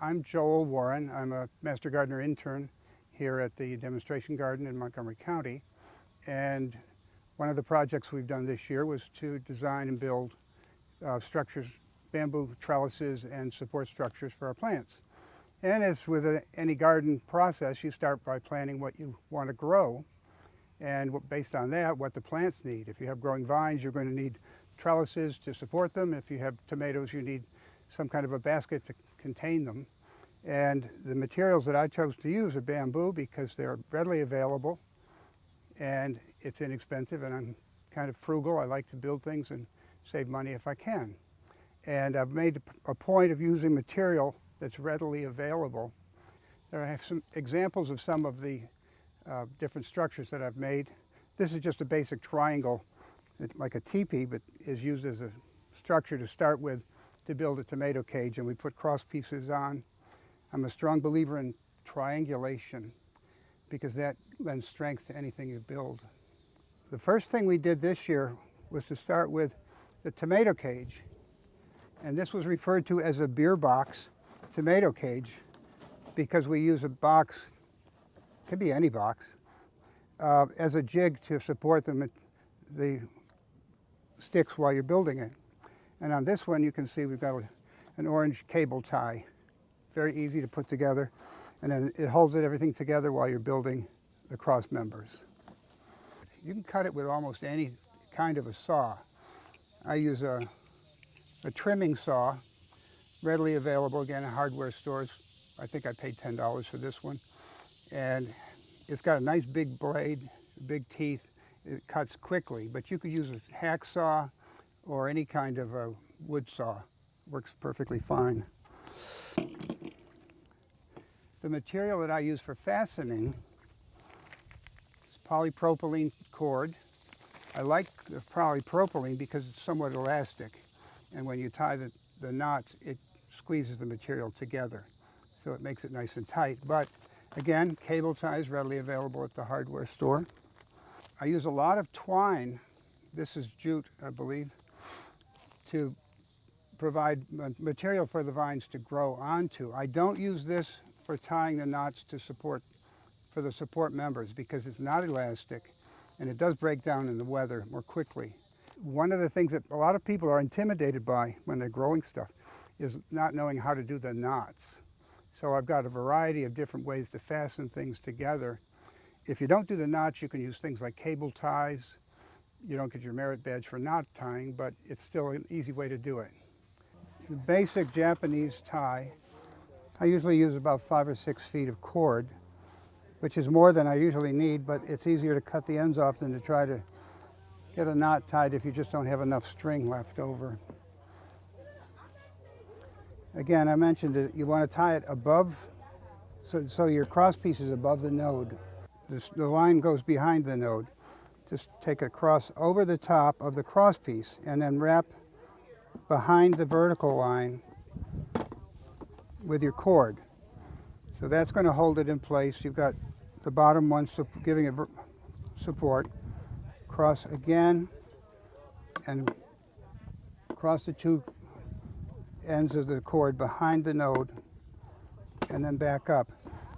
I'm Joel Warren. I'm a Master Gardener intern here at the demonstration garden in Montgomery County. And one of the projects we've done this year was to design and build structures, bamboo trellises and support structures for our plants. And as with any garden process, you start by planning what you want to grow, and based on that, what the plants need. If you have growing vines, you're going to need trellises to support them. If you have tomatoes, you need some kind of a basket to contain them. And the materials that I chose to use are bamboo because they're readily available and it's inexpensive, and I'm kind of frugal. I like to build things and save money if I can. And I've made a point of using material that's readily available. There I have some examples of some of the different structures that I've made. This is just a basic triangle, like a teepee, but is used as a structure to start with to build a tomato cage, and we put cross pieces on. I'm a strong believer in triangulation because that lends strength to anything you build. The first thing we did this year was to start with the tomato cage, and this was referred to as a beer box tomato cage because we use a box, could be any box, as a jig to support the sticks while you're building it. And on this one you can see we've got an orange cable tie, very easy to put together, and then it holds everything together while you're building the cross members. You can cut it with almost any kind of a saw. I use a trimming saw, readily available again in hardware stores. I think I paid $10 for this one. And it's got a nice big blade, big teeth. It cuts quickly, but you could use a hacksaw or any kind of a wood saw. Works perfectly fine. The material that I use for fastening is polypropylene cord. I like the polypropylene because it's somewhat elastic, and when you tie the knots, it squeezes the material together, so it makes it nice and tight. But again, cable ties readily available at the hardware store. I use a lot of twine. This is jute, I believe, to provide material for the vines to grow onto. I don't use this for tying the knots for the support members because it's not elastic and it does break down in the weather more quickly. One of the things that a lot of people are intimidated by when they're growing stuff is not knowing how to do the knots. So I've got a variety of different ways to fasten things together. If you don't do the knots, you can use things like cable ties. You don't get your merit badge for knot tying, but it's still an easy way to do it. The basic Japanese tie, I usually use about 5 or 6 feet of cord, which is more than I usually need, but it's easier to cut the ends off than to try to get a knot tied if you just don't have enough string left over. Again, I mentioned that you want to tie it above, so your cross piece is above the node. The line goes behind the node. Just take a cross over the top of the cross piece and then wrap behind the vertical line with your cord. So that's going to hold it in place. You've got the bottom one giving it support. Cross again and cross the two ends of the cord behind the node and then back up.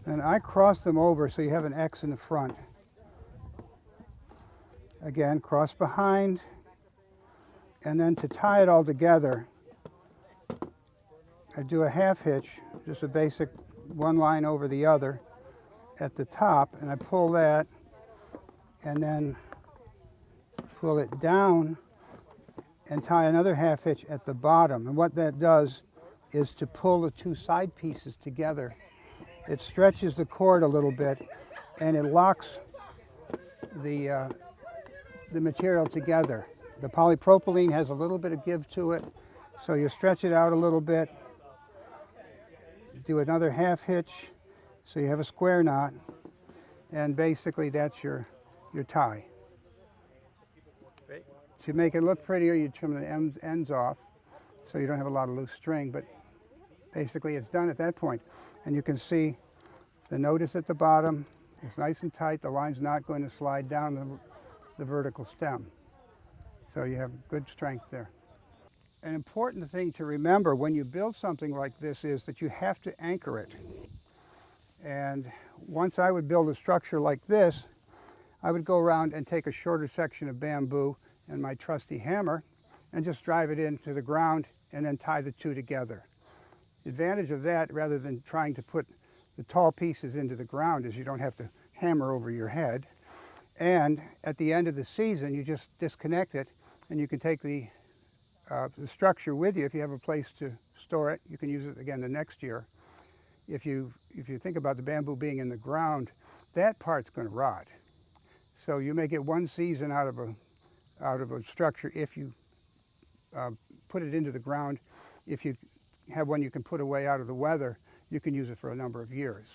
And I cross them over so you have an X in the front. Again, cross behind, and then to tie it all together, I do a half hitch, just a basic one line over the other at the top, and I pull that and then pull it down and tie another half hitch at the bottom. And what that does is to pull the two side pieces together. It stretches the cord a little bit and it locks the material together. The polypropylene has a little bit of give to it, so you stretch it out a little bit, do another half hitch so you have a square knot, and basically that's your tie. Great. To make it look prettier, you trim the ends off so you don't have a lot of loose string, but basically it's done at that point. And you can see the node is at the bottom, it's nice and tight, the line's not going to slide down the vertical stem. So you have good strength there. an important thing to remember when you build something like this is that you have to anchor it. And once I would build a structure like this, I would go around and take a shorter section of bamboo and my trusty hammer and just drive it into the ground and then tie the two together. The advantage of that, rather than trying to put the tall pieces into the ground, is you don't have to hammer over your head. And at the end of the season, you just disconnect it and you can take the structure with you. If you have a place to store it, you can use it again the next year. If you think about the bamboo being in the ground, that part's going to rot. So you may get one season out of a structure if you put it into the ground. If you have one you can put away out of the weather, you can use it for a number of years.